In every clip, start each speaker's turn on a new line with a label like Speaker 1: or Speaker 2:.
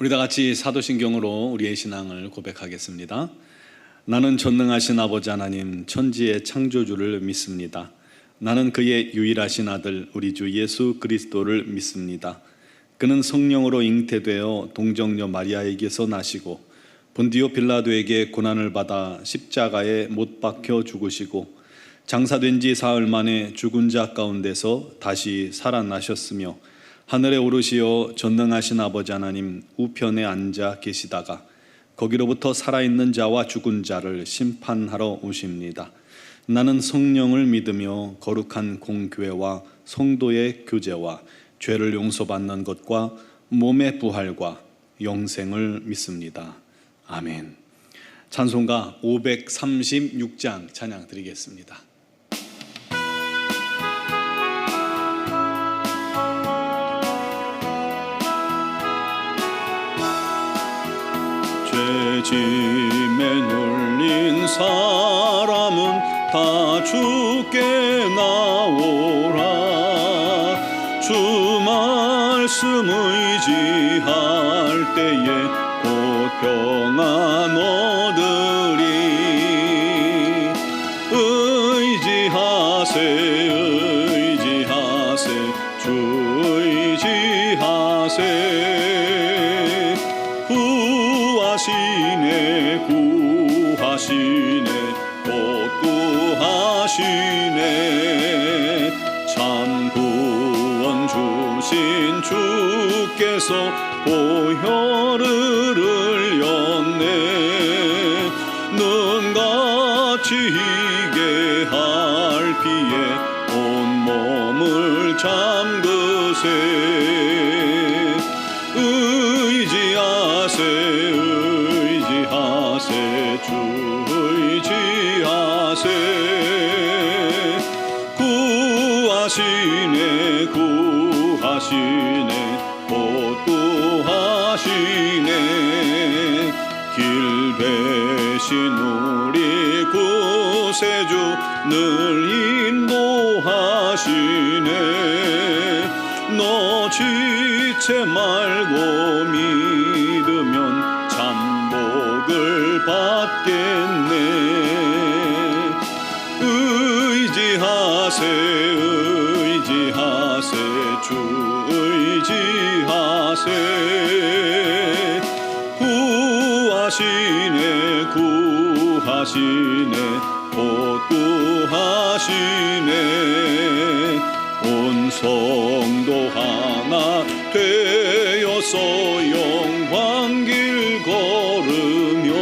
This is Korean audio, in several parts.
Speaker 1: 우리 다 같이 사도신경으로 우리의 신앙을 고백하겠습니다. 나는 전능하신 아버지 하나님 천지의 창조주를 믿습니다. 나는 그의 유일하신 아들 우리 주 예수 그리스도를 믿습니다. 그는 성령으로 잉태되어 동정녀 마리아에게서 나시고 본디오 빌라도에게 고난을 받아 십자가에 못 박혀 죽으시고 장사된 지 사흘 만에 죽은 자 가운데서 다시 살아나셨으며 하늘에 오르시어 전능하신 아버지 하나님 우편에 앉아 계시다가 거기로부터 살아있는 자와 죽은 자를 심판하러 오십니다. 나는 성령을 믿으며 거룩한 공교회와 성도의 교제와 죄를 용서받는 것과 몸의 부활과 영생을 믿습니다. 아멘. 찬송가 536장 찬양 드리겠습니다. 죄짐에 눌린 사람은 다 주께 나오라. 주 말씀 의지할 때에 곧 평안 얻으리. 의지하세 의지하세 주 의지하세. 구하시네 구하시네 곧 구하시네. 참 구원 주신 주께서 보혈을 흘렸네. 눈같이 희게 할 피에 온몸을 잠그세. 의지하세 의지하세 주 의지하세. 구하시네 구하시네 곧 구하시네. 길 배신 우리 구세주 늘 인도하시네. 너 지체 말고 믿으면 잠복을 받겠네. 의지하세 의지하세 주 의지하세. 구하시네 구하시네 곧 구하시네. 온 성도 하나 되어서 영광길 걸으면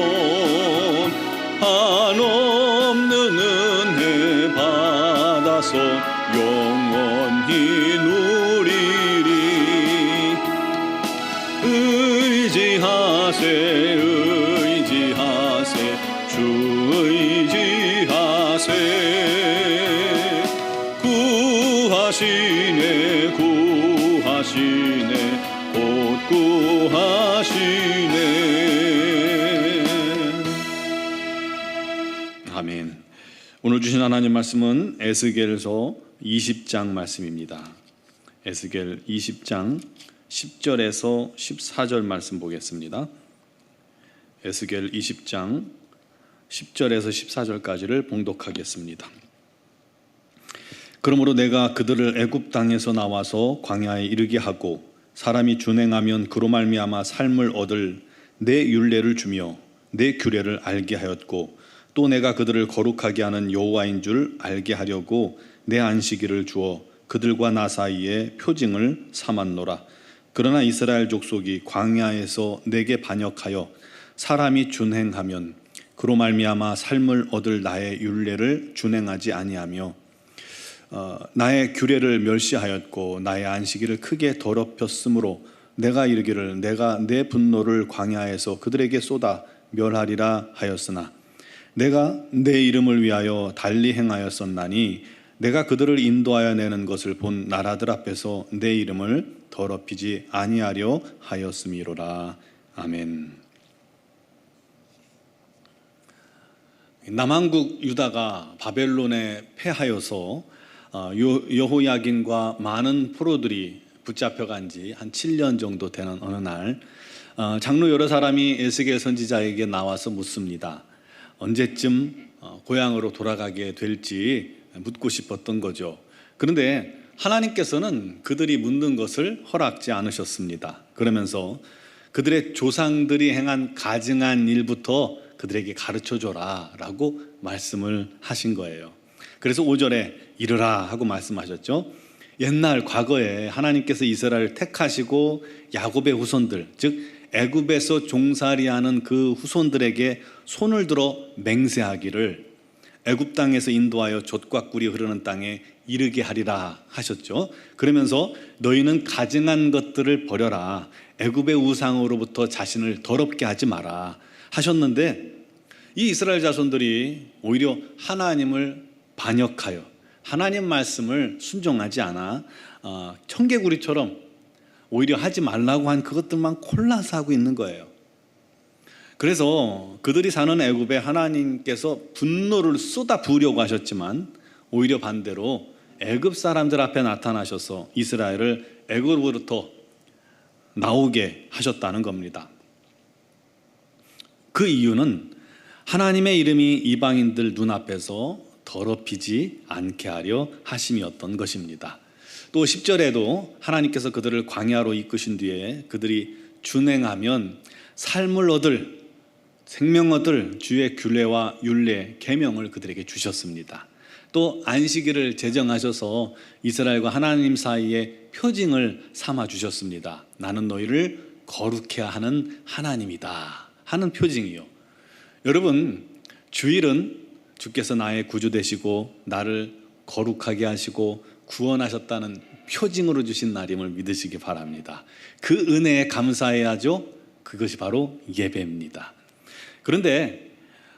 Speaker 1: 한없는 은혜 받아서 영원히 누리리. 의지하세 의지하세 주 의지하세. 구하시네 구하시네 곧 구하시네. 아멘. 오늘 주신 하나님 말씀은 에스겔서 20장 말씀입니다. 에스겔 20장 10절에서 14절 말씀 보겠습니다. 에스겔 20장 10절에서 14절까지를 봉독하겠습니다. 그러므로 내가 그들을 애굽 땅에서 나와서 광야에 이르게 하고 사람이 준행하면 그로 말미암아 삶을 얻을 내 율례를 주며 내 규례를 알게 하였고 또 내가 그들을 거룩하게 하는 여호와인 줄 알게 하려고 내 안식일을 주어 그들과 나 사이에 표징을 삼았노라. 그러나 이스라엘 족속이 광야에서 내게 반역하여 사람이 준행하면 그로 말미암아 삶을 얻을 나의 율례를 준행하지 아니하며 나의 규례를 멸시하였고 나의 안식일을 크게 더럽혔으므로 내가 이르기를 내가 내 분노를 광야에서 그들에게 쏟아 멸하리라 하였으나 내가 내 이름을 위하여 달리 행하였었나니 내가 그들을 인도하여 내는 것을 본 나라들 앞에서 내 이름을 더럽히지 아니하려 하였음이로라. 아멘. 남한국 유다가 바벨론에 패하여서 여호야긴과 많은 포로들이 붙잡혀간 지 한 7년 정도 되는 어느 날 장로 여러 사람이 에스겔 선지자에게 나와서 묻습니다. 언제쯤 고향으로 돌아가게 될지 묻고 싶었던 거죠. 그런데 하나님께서는 그들이 묻는 것을 허락지 않으셨습니다. 그러면서 그들의 조상들이 행한 가증한 일부터 그들에게 가르쳐줘라 라고 말씀을 하신 거예요. 그래서 5절에 이르라 하고 말씀하셨죠. 옛날 과거에 하나님께서 이스라엘을 택하시고 야곱의 후손들, 즉 애굽에서 종살이하는 그 후손들에게 손을 들어 맹세하기를 애굽 땅에서 인도하여 젖과 꿀이 흐르는 땅에 이르게 하리라 하셨죠. 그러면서 너희는 가증한 것들을 버려라, 애굽의 우상으로부터 자신을 더럽게 하지 마라 하셨는데, 이 이스라엘 자손들이 오히려 하나님을 반역하여 하나님 말씀을 순종하지 않아 청개구리처럼 오히려 하지 말라고 한 그것들만 골라서 하고 있는 거예요. 그래서 그들이 사는 애굽에 하나님께서 분노를 쏟아 부으려고 하셨지만 오히려 반대로 애굽 사람들 앞에 나타나셔서 이스라엘을 애굽으로부터 나오게 하셨다는 겁니다. 그 이유는 하나님의 이름이 이방인들 눈앞에서 더럽히지 않게 하려 하심이었던 것입니다. 또 10절에도 하나님께서 그들을 광야로 이끄신 뒤에 그들이 준행하면 삶을 얻을, 생명 얻을 주의 규례와 율례, 계명을 그들에게 주셨습니다. 또 안식일을 제정하셔서 이스라엘과 하나님 사이에 표징을 삼아 주셨습니다. 나는 너희를 거룩해 하는 하나님이다 하는 표징이요. 여러분, 주일은 주께서 나의 구주 되시고 나를 거룩하게 하시고 구원하셨다는 표징으로 주신 날임을 믿으시기 바랍니다. 그 은혜에 감사해야죠. 그것이 바로 예배입니다. 그런데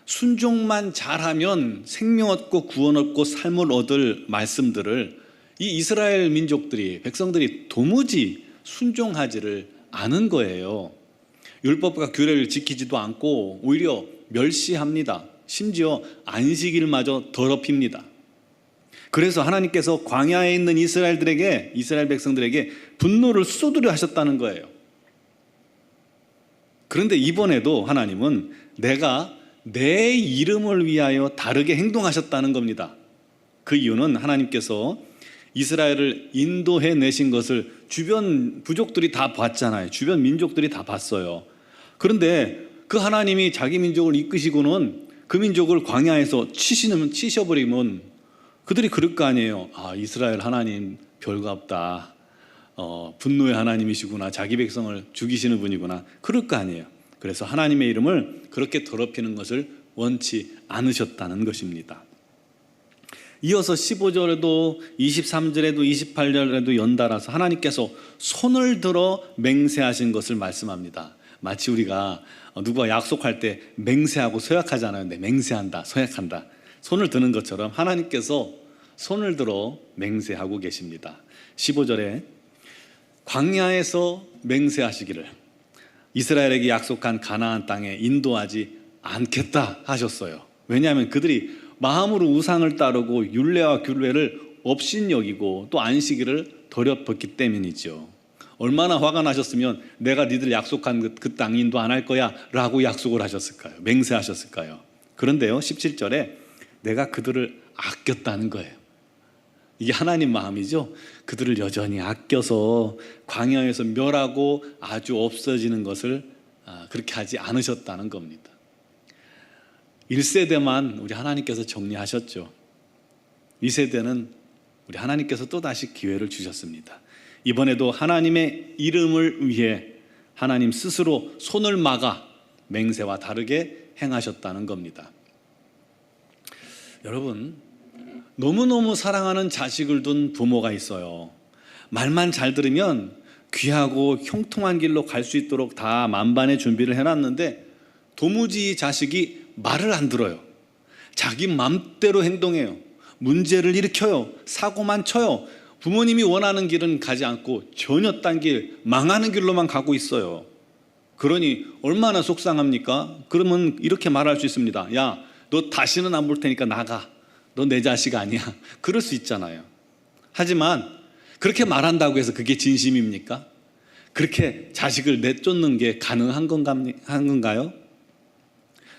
Speaker 1: 순종만 잘하면 생명 얻고 구원 얻고 삶을 얻을 말씀들을 이 이스라엘 민족들이, 백성들이 도무지 순종하지를 않은 거예요. 율법과 규례를 지키지도 않고 오히려 멸시합니다. 심지어 안식일마저 더럽힙니다. 그래서 하나님께서 광야에 있는 이스라엘 백성들에게 분노를 쏟으려 하셨다는 거예요. 그런데 이번에도 하나님은 내가 내 이름을 위하여 다르게 행동하셨다는 겁니다. 그 이유는 하나님께서 이스라엘을 인도해 내신 것을 주변 부족들이 다 봤잖아요. 주변 민족들이 다 봤어요. 그런데 그 하나님이 자기 민족을 이끄시고는 그 민족을 광야에서 치셔버리면 그들이 그럴 거 아니에요. 아, 이스라엘 하나님 별거 없다. 분노의 하나님이시구나. 자기 백성을 죽이시는 분이구나. 그럴 거 아니에요. 그래서 하나님의 이름을 그렇게 더럽히는 것을 원치 않으셨다는 것입니다. 이어서 15절에도 23절에도 28절에도 연달아서 하나님께서 손을 들어 맹세하신 것을 말씀합니다. 마치 우리가 누구와 약속할 때 맹세하고 서약하잖아요. 네, 맹세한다, 서약한다. 손을 드는 것처럼 하나님께서 손을 들어 맹세하고 계십니다. 15절에 광야에서 맹세하시기를 이스라엘에게 약속한 가나안 땅에 인도하지 않겠다 하셨어요. 왜냐하면 그들이 마음으로 우상을 따르고 율례와 규례를 업신여기고 또 안식일을 더럽혔기 때문이죠. 얼마나 화가 나셨으면 내가 니들 약속한 그 땅 인도 안 할 거야 라고 약속을 하셨을까요? 맹세하셨을까요? 그런데요, 17절에 내가 그들을 아꼈다는 거예요. 이게 하나님 마음이죠. 그들을 여전히 아껴서 광야에서 멸하고 아주 없어지는 것을 그렇게 하지 않으셨다는 겁니다. 1세대만 우리 하나님께서 정리하셨죠. 2세대는 우리 하나님께서 또다시 기회를 주셨습니다. 이번에도 하나님의 이름을 위해 하나님 스스로 손을 막아 맹세와 다르게 행하셨다는 겁니다. 여러분, 너무너무 사랑하는 자식을 둔 부모가 있어요. 말만 잘 들으면 귀하고 형통한 길로 갈 수 있도록 다 만반의 준비를 해놨는데 도무지 이 자식이 말을 안 들어요. 자기 맘대로 행동해요. 문제를 일으켜요. 사고만 쳐요. 부모님이 원하는 길은 가지 않고 전혀 딴 길, 망하는 길로만 가고 있어요. 그러니 얼마나 속상합니까? 그러면 이렇게 말할 수 있습니다. 야, 너 다시는 안 볼 테니까 나가. 너 내 자식 아니야. 그럴 수 있잖아요. 하지만 그렇게 말한다고 해서 그게 진심입니까? 그렇게 자식을 내쫓는 게 가능한 건가요?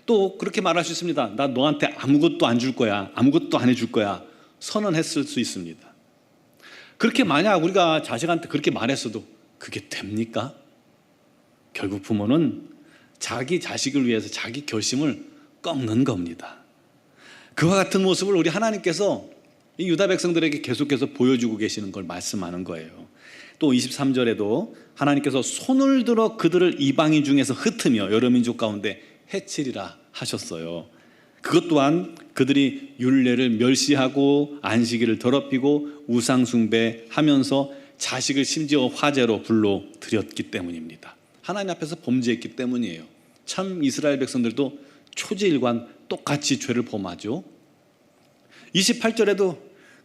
Speaker 1: 또 그렇게 말할 수 있습니다. 나 너한테 아무것도 안 줄 거야. 아무것도 안 해줄 거야. 선언했을 수 있습니다. 그렇게 만약 우리가 자식한테 그렇게 말했어도 그게 됩니까? 결국 부모는 자기 자식을 위해서 자기 결심을 꺾는 겁니다. 그와 같은 모습을 우리 하나님께서 이 유다 백성들에게 계속해서 보여주고 계시는 걸 말씀하는 거예요. 또 23절에도 하나님께서 손을 들어 그들을 이방인 중에서 흩으며 여러 민족 가운데 해치리라 하셨어요. 그것 또한 그들이 율례를 멸시하고 안식일을 더럽히고 우상 숭배하면서 자식을 심지어 화제로 불러 드렸기 때문입니다. 하나님 앞에서 범죄했기 때문이에요. 참 이스라엘 백성들도 초지일관 똑같이 죄를 범하죠. 28절에도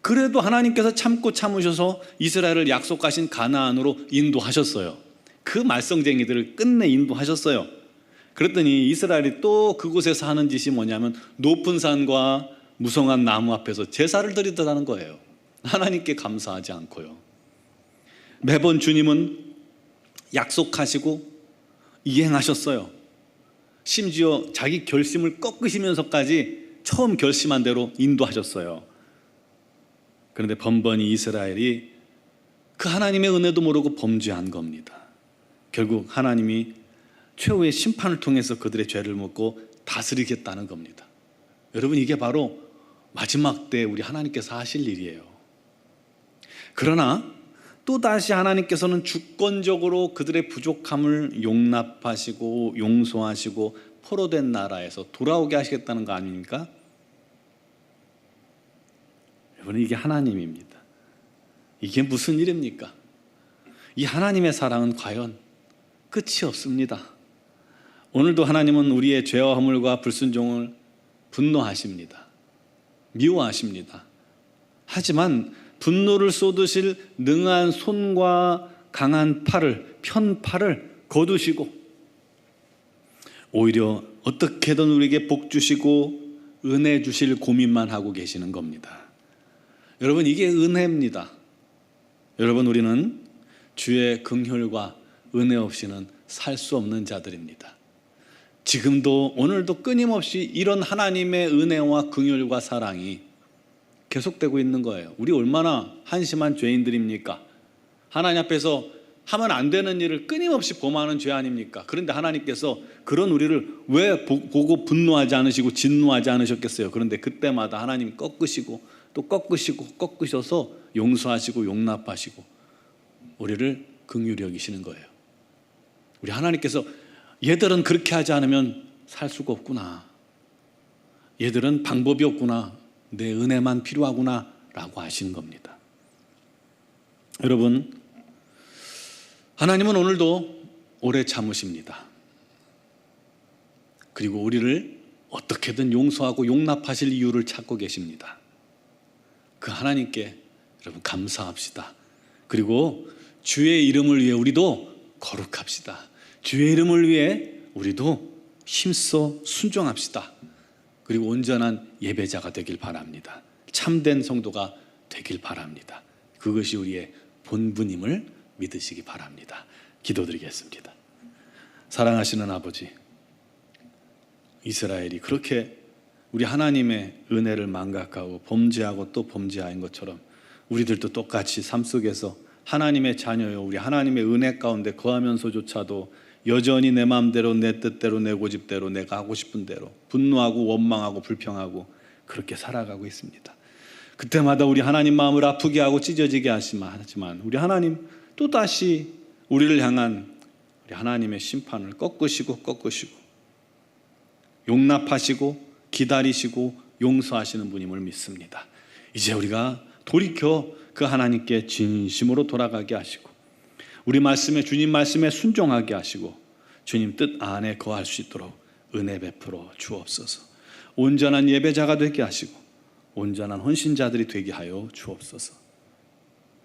Speaker 1: 그래도 하나님께서 참고 참으셔서 이스라엘을 약속하신 가나안으로 인도하셨어요. 그 말썽쟁이들을 끝내 인도하셨어요. 그랬더니 이스라엘이 또 그곳에서 하는 짓이 뭐냐면 높은 산과 무성한 나무 앞에서 제사를 드리더라는 거예요. 하나님께 감사하지 않고요. 매번 주님은 약속하시고 이행하셨어요. 심지어 자기 결심을 꺾으시면서까지 처음 결심한 대로 인도하셨어요. 그런데 번번이 이스라엘이 그 하나님의 은혜도 모르고 범죄한 겁니다. 결국 하나님이 최후의 심판을 통해서 그들의 죄를 묻고 다스리겠다는 겁니다. 여러분, 이게 바로 마지막 때 우리 하나님께서 하실 일이에요. 그러나 또다시 하나님께서는 주권적으로 그들의 부족함을 용납하시고 용서하시고 포로된 나라에서 돌아오게 하시겠다는 거 아닙니까? 여러분, 이게 하나님입니다. 이게 무슨 일입니까? 이 하나님의 사랑은 과연 끝이 없습니다. 오늘도 하나님은 우리의 죄와 허물과 불순종을 분노하십니다. 미워하십니다. 하지만 분노를 쏟으실 능한 손과 강한 팔을, 편팔을 거두시고 오히려 어떻게든 우리에게 복 주시고 은혜 주실 고민만 하고 계시는 겁니다. 여러분, 이게 은혜입니다. 여러분, 우리는 주의 긍휼과 은혜 없이는 살 수 없는 자들입니다. 지금도 오늘도 끊임없이 이런 하나님의 은혜와 긍휼과 사랑이 계속되고 있는 거예요. 우리 얼마나 한심한 죄인들입니까? 하나님 앞에서 하면 안 되는 일을 끊임없이 범하는 죄 아닙니까? 그런데 하나님께서 그런 우리를 왜 보고 분노하지 않으시고 진노하지 않으셨겠어요? 그런데 그때마다 하나님이 꺾으시고 또 꺾으셔서 용서하시고 용납하시고 우리를 긍휼히 여기시는 거예요. 우리 하나님께서 얘들은 그렇게 하지 않으면 살 수가 없구나. 얘들은 방법이 없구나. 내 은혜만 필요하구나 라고 하시는 겁니다. 여러분, 하나님은 오늘도 오래 참으십니다. 그리고 우리를 어떻게든 용서하고 용납하실 이유를 찾고 계십니다. 그 하나님께 여러분 감사합시다. 그리고 주의 이름을 위해 우리도 거룩합시다. 주의 이름을 위해 우리도 힘써 순종합시다. 그리고 온전한 예배자가 되길 바랍니다. 참된 성도가 되길 바랍니다. 그것이 우리의 본분임을 믿으시기 바랍니다. 기도드리겠습니다. 사랑하시는 아버지, 이스라엘이 그렇게 우리 하나님의 은혜를 망각하고 범죄하고 또 범죄한 것처럼 우리들도 똑같이 삶 속에서 하나님의 자녀요, 우리 하나님의 은혜 가운데 거하면서조차도 여전히 내 마음대로, 내 뜻대로, 내 고집대로, 내가 하고 싶은 대로 분노하고 원망하고 불평하고 그렇게 살아가고 있습니다. 그때마다 우리 하나님 마음을 아프게 하고 찢어지게 하지만 우리 하나님 또다시 우리를 향한 우리 하나님의 심판을 꺾으시고 용납하시고 기다리시고 용서하시는 분임을 믿습니다. 이제 우리가 돌이켜 그 하나님께 진심으로 돌아가게 하시고 우리 말씀에, 주님 말씀에 순종하게 하시고 주님 뜻 안에 거할 수 있도록 은혜 베풀어 주옵소서. 온전한 예배자가 되게 하시고 온전한 헌신자들이 되게 하여 주옵소서.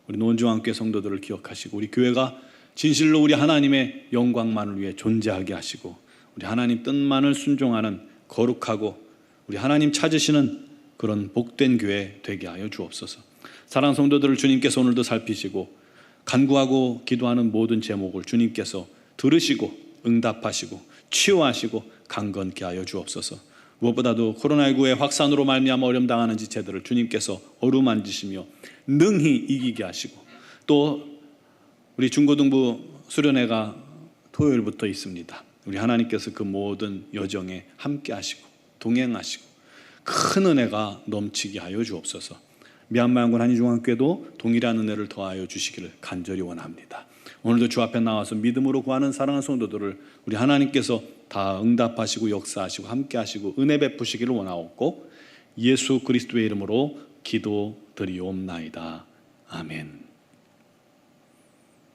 Speaker 1: 우리 노원중앙교회 성도들을 기억하시고 우리 교회가 진실로 우리 하나님의 영광만을 위해 존재하게 하시고 우리 하나님 뜻만을 순종하는 거룩하고 우리 하나님 찾으시는 그런 복된 교회 되게 하여 주옵소서. 사랑하는 성도들을 주님께서 오늘도 살피시고 간구하고 기도하는 모든 제목을 주님께서 들으시고 응답하시고 치유하시고 강건케 하여 주옵소서. 무엇보다도 코로나19의 확산으로 말미암아 어려움 당하는 지체들을 주님께서 어루만지시며 능히 이기게 하시고, 또 우리 중고등부 수련회가 토요일부터 있습니다. 우리 하나님께서 그 모든 여정에 함께 하시고 동행하시고 큰 은혜가 넘치게 하여 주옵소서. 미얀마양군 한인중앙교회도 동일한 은혜를 더하여 주시기를 간절히 원합니다. 오늘도 주 앞에 나와서 믿음으로 구하는 사랑하는 성도들을 우리 하나님께서 다 응답하시고 역사하시고 함께 하시고 은혜 베푸시기를 원하옵고 예수 그리스도의 이름으로 기도드리옵나이다. 아멘.